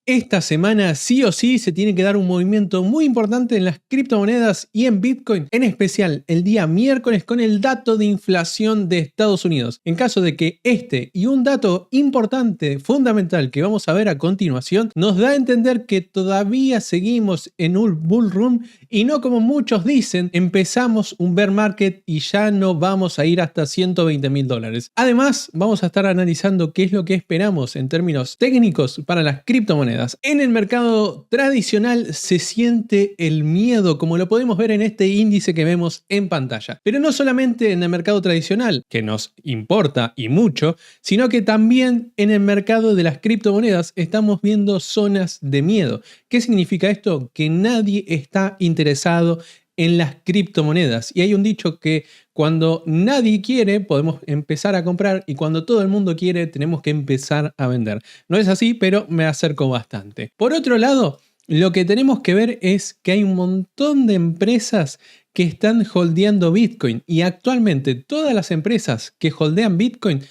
Esta semana sí o sí se tiene que dar un movimiento muy importante en las criptomonedas y en Bitcoin, en especial el día miércoles con el dato de inflación de Estados Unidos. En caso de que este y un dato importante, fundamental que vamos a ver a continuación, nos da a entender que todavía seguimos en un bull run y no como muchos dicen, empezamos un bear market y ya no vamos a ir hasta $120.000. Además, vamos a estar analizando qué es lo que esperamos en términos técnicos para las criptomonedas. En el mercado tradicional se siente el miedo, como lo podemos ver en este índice que vemos en pantalla. Pero no solamente en el mercado tradicional, que nos importa y mucho, sino que también en el mercado de las criptomonedas estamos viendo zonas de miedo. ¿Qué significa esto? Que nadie está interesado en las criptomonedas. Y hay un dicho que cuando nadie quiere podemos empezar a comprar y cuando todo el mundo quiere tenemos que empezar a vender. No es así, pero me acerco bastante. Por otro lado, lo que tenemos que ver es que hay un montón de empresas que están holdeando Bitcoin y actualmente todas las empresas que holdean Bitcoin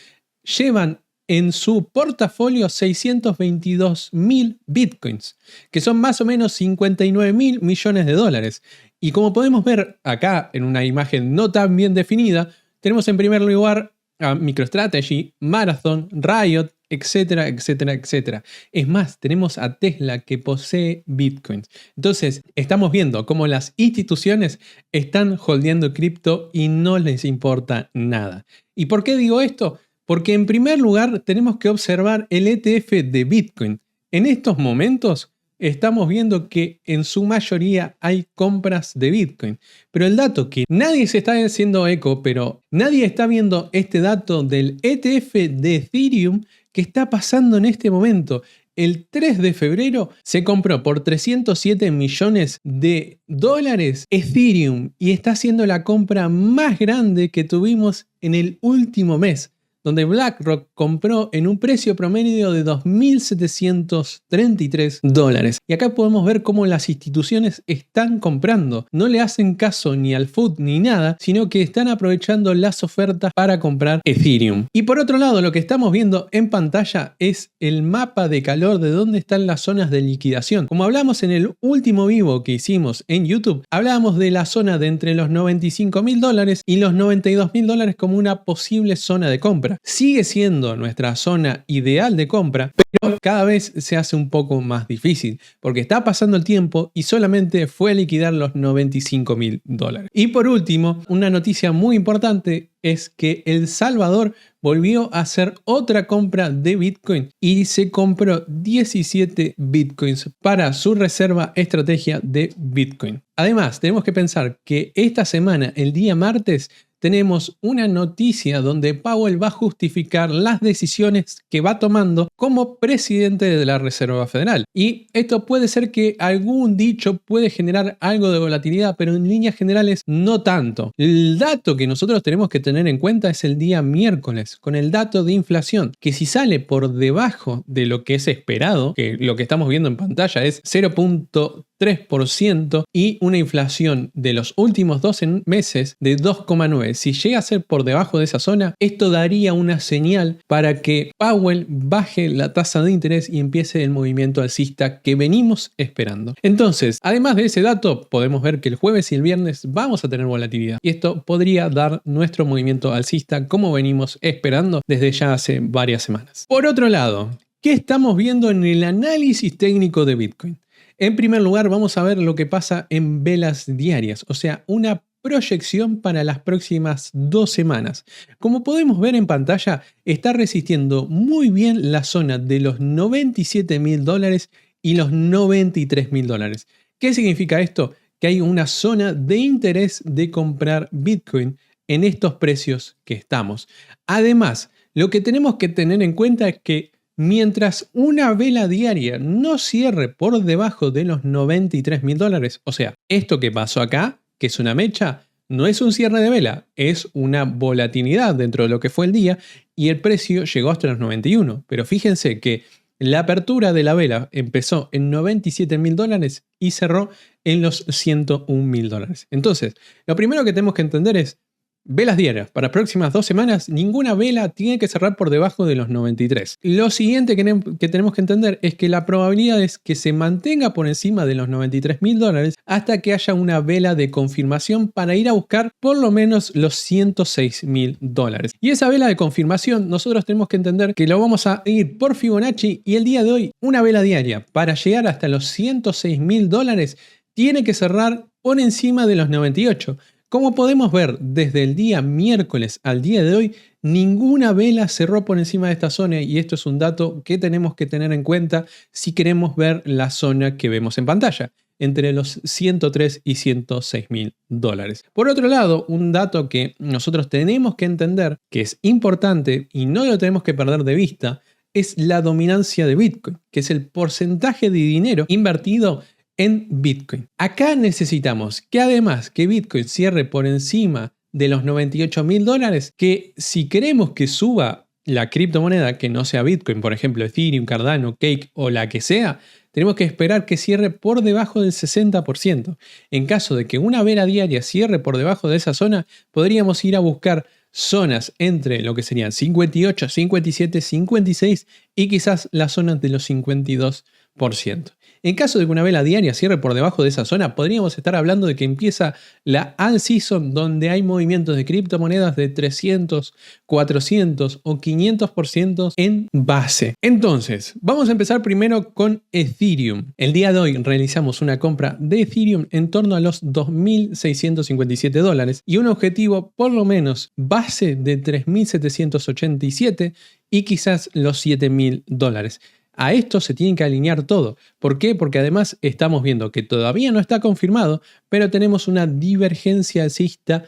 llevan en su portafolio 622.000 bitcoins, que son más o menos 59.000 millones de dólares. Y como podemos ver acá en una imagen no tan bien definida, tenemos en primer lugar a MicroStrategy, Marathon, Riot, etcétera, etcétera, etcétera. Es más, tenemos a Tesla que posee bitcoins. Entonces, estamos viendo cómo las instituciones están holdeando cripto y no les importa nada. ¿Y por qué digo esto? Porque en primer lugar tenemos que observar el ETF de Bitcoin. En estos momentos estamos viendo que en su mayoría hay compras de Bitcoin. Pero el dato que nadie se está haciendo eco, pero nadie está viendo este dato del ETF de Ethereum que está pasando en este momento. El 3 de febrero se compró por 307 millones de dólares Ethereum y está siendo la compra más grande que tuvimos en el último mes, donde BlackRock compró en un precio promedio de $2.733. Y acá podemos ver cómo las instituciones están comprando. No le hacen caso ni al FUD ni nada, sino que están aprovechando las ofertas para comprar Ethereum. Y por otro lado, lo que estamos viendo en pantalla es el mapa de calor de dónde están las zonas de liquidación. Como hablamos en el último vivo que hicimos en YouTube, hablábamos de la zona de entre los $95.000 y los $92.000 como una posible zona de compra. Sigue siendo nuestra zona ideal de compra, pero cada vez se hace un poco más difícil porque está pasando el tiempo y solamente fue a liquidar los $95.000. Y por último, una noticia muy importante es que El Salvador volvió a hacer otra compra de Bitcoin y se compró 17 Bitcoins para su reserva estrategia de Bitcoin. Además, tenemos que pensar que esta semana, el día martes, tenemos una noticia donde Powell va a justificar las decisiones que va tomando como presidente de la Reserva Federal. Y esto puede ser que algún dicho puede generar algo de volatilidad, pero en líneas generales no tanto. El dato que nosotros tenemos que tener en cuenta es el día miércoles, con el dato de inflación, que si sale por debajo de lo que es esperado, que lo que estamos viendo en pantalla es 0.3% y una inflación de los últimos 12 meses de 2,9%. Si llega a ser por debajo de esa zona, esto daría una señal para que Powell baje la tasa de interés y empiece el movimiento alcista que venimos esperando. Entonces, además de ese dato, podemos ver que el jueves y el viernes vamos a tener volatilidad y esto podría dar nuestro movimiento alcista como venimos esperando desde ya hace varias semanas. Por otro lado, ¿qué estamos viendo en el análisis técnico de Bitcoin? En primer lugar, vamos a ver lo que pasa en velas diarias, o sea, una proyección para las próximas 2 semanas. Como podemos ver en pantalla, está resistiendo muy bien la zona de los $97.000 y los $93.000. ¿Qué significa esto? Que hay una zona de interés de comprar Bitcoin en estos precios que estamos. Además, lo que tenemos que tener en cuenta es que mientras una vela diaria no cierre por debajo de los $93.000, o sea, esto que pasó acá, que es una mecha, no es un cierre de vela, es una volatilidad dentro de lo que fue el día y el precio llegó hasta los 91. Pero fíjense que la apertura de la vela empezó en $97.000 y cerró en los $101.000. Entonces, lo primero que tenemos que entender es, Velas diarias. Para las próximas 2 semanas, ninguna vela tiene que cerrar por debajo de los 93. Lo siguiente que tenemos que entender es que la probabilidad es que se mantenga por encima de los $93.000 hasta que haya una vela de confirmación para ir a buscar por lo menos los $106.000. Y esa vela de confirmación, nosotros tenemos que entender que lo vamos a ir por Fibonacci y el día de hoy, una vela diaria para llegar hasta los $106.000 tiene que cerrar por encima de los 98. Como podemos ver, desde el día miércoles al día de hoy, ninguna vela cerró por encima de esta zona y esto es un dato que tenemos que tener en cuenta si queremos ver la zona que vemos en pantalla, entre los 103 y $106.000. Por otro lado, un dato que nosotros tenemos que entender, que es importante y no lo tenemos que perder de vista, es la dominancia de Bitcoin, que es el porcentaje de dinero invertido en Bitcoin. Acá necesitamos que además que Bitcoin cierre por encima de los $98.000, que si queremos que suba la criptomoneda que no sea Bitcoin, por ejemplo Ethereum, Cardano, Cake o la que sea, tenemos que esperar que cierre por debajo del 60%. En caso de que una vela diaria cierre por debajo de esa zona, podríamos ir a buscar zonas entre lo que serían 58, 57, 56 y quizás las zonas de los 52%. En caso de que una vela diaria cierre por debajo de esa zona, podríamos estar hablando de que empieza la alt season, donde hay movimientos de criptomonedas de 300, 400 o 500% en base. Entonces, vamos a empezar primero con Ethereum. El día de hoy realizamos una compra de Ethereum en torno a los $2.657 y un objetivo por lo menos base de 3.787 y quizás los $7.000. A esto se tiene que alinear todo. ¿Por qué? Porque además estamos viendo que todavía no está confirmado, pero tenemos una divergencia alcista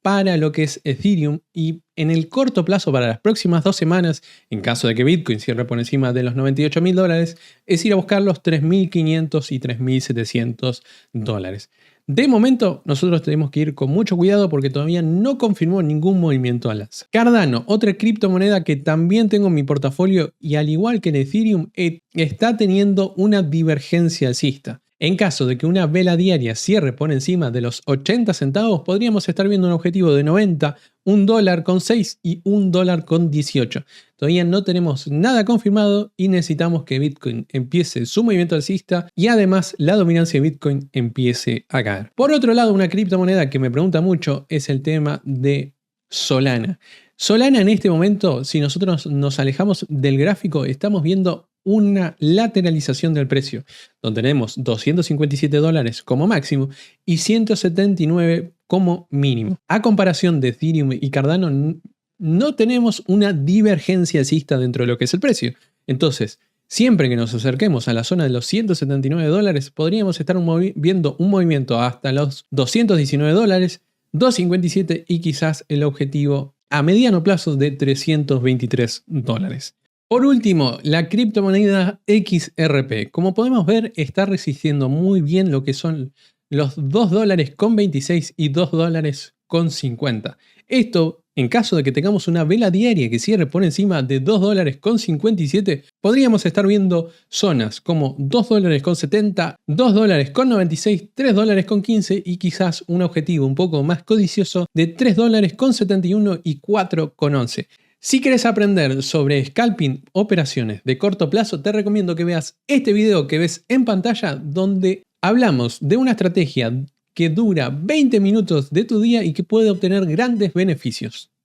para lo que es Ethereum y en el corto plazo, para las próximas 2 semanas, en caso de que Bitcoin cierre por encima de los $98.000, es ir a buscar los $3.500 y $3.700. De momento, nosotros tenemos que ir con mucho cuidado porque todavía no confirmó ningún movimiento al alza. Cardano, otra criptomoneda que también tengo en mi portafolio y al igual que en Ethereum, está teniendo una divergencia alcista. En caso de que una vela diaria cierre por encima de los 80 centavos, podríamos estar viendo un objetivo de 90, $1.06 y $1.18. Todavía no tenemos nada confirmado y necesitamos que Bitcoin empiece su movimiento alcista y además la dominancia de Bitcoin empiece a caer. Por otro lado, una criptomoneda que me pregunta mucho es el tema de Solana. Solana en este momento, si nosotros nos alejamos del gráfico, estamos viendo una lateralización del precio, donde tenemos $257 como máximo y 179 como mínimo. A comparación de Ethereum y Cardano, no tenemos una divergencia alcista dentro de lo que es el precio. Entonces, siempre que nos acerquemos a la zona de los $179, podríamos estar viendo un movimiento hasta los $219, $257 y quizás el objetivo a mediano plazo de $323. Por último, la criptomoneda XRP. Como podemos ver, está resistiendo muy bien lo que son los $2.26 y $2.50. Esto, en caso de que tengamos una vela diaria que cierre por encima de $2.57, podríamos estar viendo zonas como $2.70, $2.96, $3.15 y quizás un objetivo un poco más codicioso de $3.71 y $4.11. Si quieres aprender sobre scalping, operaciones de corto plazo, te recomiendo que veas este video que ves en pantalla donde hablamos de una estrategia que dura 20 minutos de tu día y que puede obtener grandes beneficios.